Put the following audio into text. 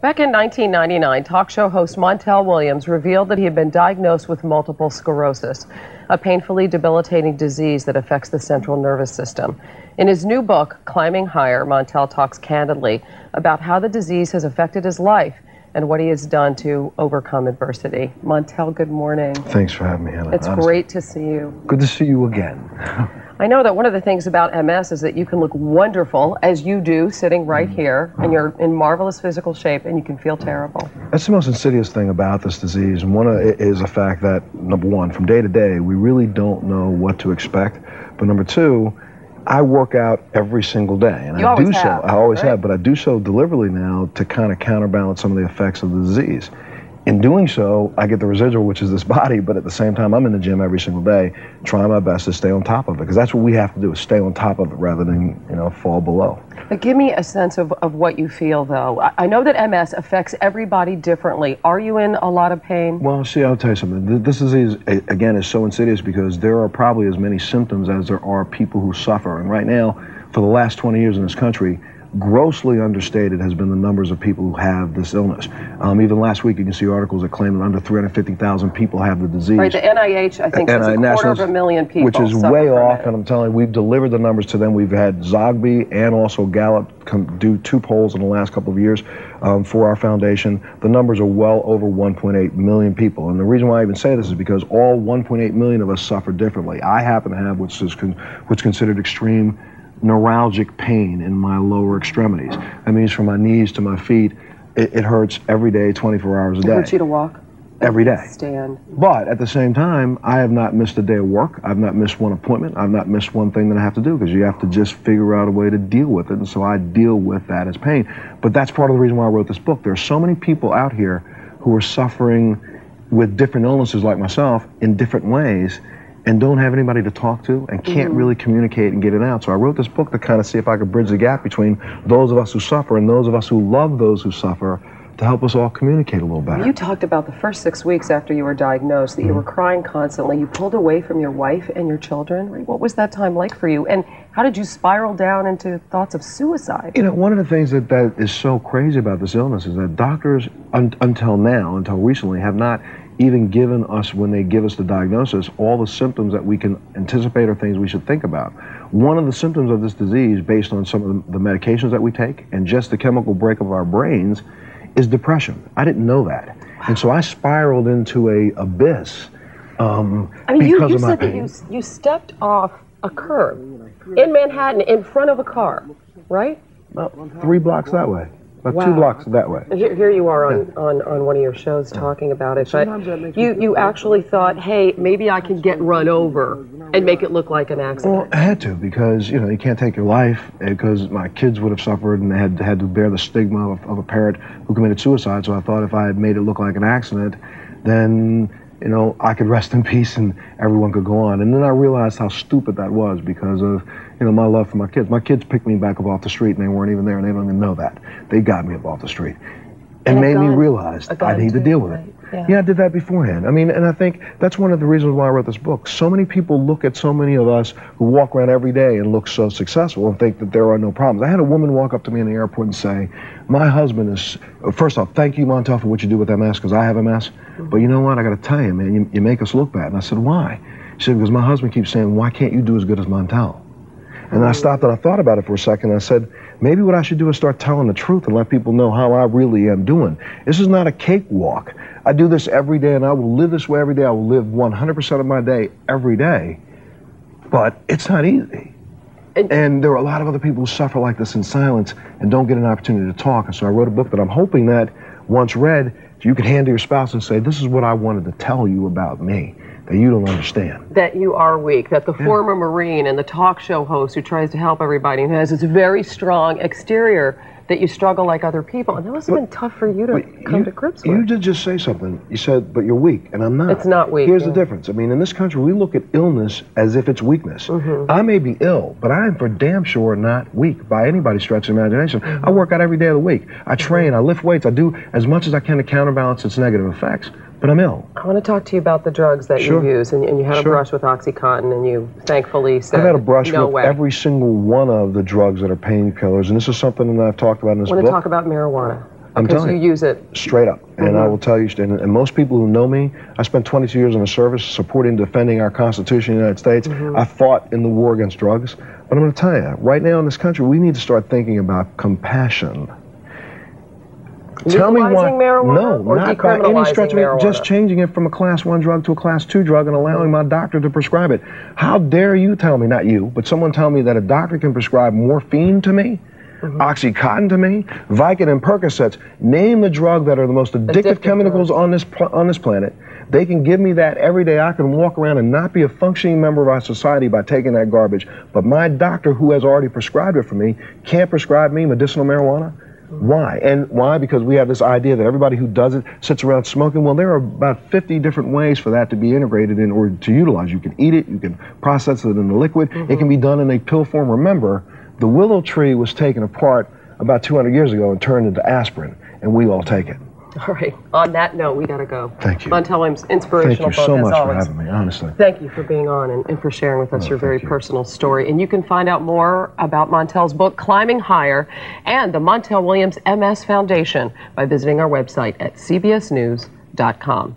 Back in 1999, talk show host Montel Williams revealed that he had been diagnosed with multiple sclerosis, a painfully debilitating disease that affects the central nervous system. In his new book, Climbing Higher, Montel talks candidly about how the disease has affected his life and what he has done to overcome adversity. Montel, good morning. Thanks for having me, Helen. It's great to see you. Good to see you again. I know that one of the things about MS is that you can look wonderful, as you do, sitting right here, and you're in marvelous physical shape, and you can feel terrible. That's the most insidious thing about this disease. And one is the fact that, number one, from day to day, we really don't know what to expect. But number two, I work out every single day. And I always have, but I do so deliberately now to kind of counterbalance some of the effects of the disease. In doing so, I get the residual, which is this body, but at the same time, I'm in the gym every single day, trying my best to stay on top of it, because that's what we have to do, is stay on top of it rather than, fall below. But give me a sense of what you feel, though. I know that MS affects everybody differently. Are you in a lot of pain? Well, see, I'll tell you something. This disease, again, is so insidious because there are probably as many symptoms as there are people who suffer. And right now, for the last 20 years in this country, grossly understated has been the numbers of people who have this illness. Even last week, you can see articles that claim that under 350,000 people have the disease. Right, the NIH, I think, says a quarter of a million people. Which is way off, and I'm telling you, we've delivered the numbers to them. We've had Zogby and also Gallup do 2 polls in the last couple of years for our foundation. The numbers are well over 1.8 million people. And the reason why I even say this is because all 1.8 million of us suffer differently. I happen to have what's considered extreme neuralgic pain in my lower extremities. That means from my knees to my feet, it hurts every day, 24 hours a day. It hurts you to walk? Every day. Stand. But at the same time, I have not missed a day of work. I've not missed one appointment. I've not missed one thing that I have to do, because you have to just figure out a way to deal with it. And so I deal with that as pain. But that's part of the reason why I wrote this book. There are so many people out here who are suffering with different illnesses like myself in different ways, and don't have anybody to talk to and can't really communicate and get it out. So I wrote this book to kind of see if I could bridge the gap between those of us who suffer and those of us who love those who suffer, to help us all communicate a little better. You talked about the first 6 weeks after you were diagnosed, that you were crying constantly. You pulled away from your wife and your children. What was that time like for you? And how did you spiral down into thoughts of suicide? One of the things that is so crazy about this illness is that doctors, until recently, have not even given us, when they give us the diagnosis, all the symptoms that we can anticipate or things we should think about. One of the symptoms of this disease, based on some of the medications that we take and just the chemical breakup of our brains, is depression. I didn't know that. And so I spiraled into a abyss because of my pain. You said that you stepped off a curb in Manhattan in front of a car, right? About 3 blocks that way. About 2 blocks that way. Here you are on one of your shows talking about it, but you actually thought, hey, maybe I can get run over and make it look like an accident. Well, I had to, because you can't take your life, because my kids would have suffered and they had to bear the stigma of a parent who committed suicide. So I thought if I had made it look like an accident, then I could rest in peace and everyone could go on. And then I realized how stupid that was, because of my love for my kids. My kids picked me back up off the street, and they weren't even there, and they don't even know that. They got me up off the street and made me realize I need to deal with it. Yeah, I did that beforehand. And I think that's one of the reasons why I wrote this book. So many people look at so many of us who walk around every day and look so successful and think that there are no problems. I had a woman walk up to me in the airport and say, my husband is, first off, thank you, Montel, for what you do with MS, because I have MS. But you know what? I got to tell you, man, you make us look bad. And I said, why? She said, because my husband keeps saying, why can't you do as good as Montel? And then I stopped and I thought about it for a second. And I said, maybe what I should do is start telling the truth and let people know how I really am doing. This is not a cakewalk. I do this every day, and I will live this way every day. I will live 100% of my day every day. But it's not easy. And there are a lot of other people who suffer like this in silence and don't get an opportunity to talk. And so I wrote a book that I'm hoping that, once read, you can hand to your spouse and say, this is what I wanted to tell you about me, that you don't understand. That you are weak, that the former Marine and the talk show host who tries to help everybody and has this very strong exterior, that you struggle like other people. And that must have been tough for you to come to grips with. You did just say something. You said, but you're weak, and I'm not. It's not weak. Here's the difference. In this country, we look at illness as if it's weakness. I may be ill, but I am for damn sure not weak by anybody's stretch of imagination. I work out every day of the week. I train, I lift weights, I do as much as I can to counterbalance its negative effects. But I'm ill. I want to talk to you about the drugs that you use, and you had a brush with OxyContin, and you thankfully said, I've had a brush no with way. every single one of the drugs that are painkillers, and this is something that I've talked about in this book. I want to talk about marijuana. I'm because telling you use it straight up. And I will tell you, and most people who know me, I spent 22 years in the service supporting, defending our Constitution in the United States. I fought in the war against drugs. But I'm going to tell you, right now in this country, we need to start thinking about compassion. Tell me why? Marijuana, No, not by any stretch of it. Just changing it from a Class 1 drug to a Class 2 drug and allowing my doctor to prescribe it. How dare you tell me, not you, but someone tell me that a doctor can prescribe morphine to me, Oxycontin to me, Vicodin and Percocets. Name the drug that are the most addictive chemicals on this planet. They can give me that every day. I can walk around and not be a functioning member of our society by taking that garbage. But my doctor, who has already prescribed it for me, can't prescribe me medicinal marijuana. Why? And why? Because we have this idea that everybody who does it sits around smoking. Well, there are about 50 different ways for that to be integrated in order to utilize. You can eat it, you can process it in the liquid, it can be done in a pill form. Remember, the willow tree was taken apart about 200 years ago and turned into aspirin, and we all take it. All right. On that note, we got to go. Thank you. Montel Williams, inspirational book, as always. Thank you so much for having me, honestly. Thank you for being on and for sharing with us your very personal story. And you can find out more about Montel's book, Climbing Higher, and the Montel Williams MS Foundation by visiting our website at cbsnews.com.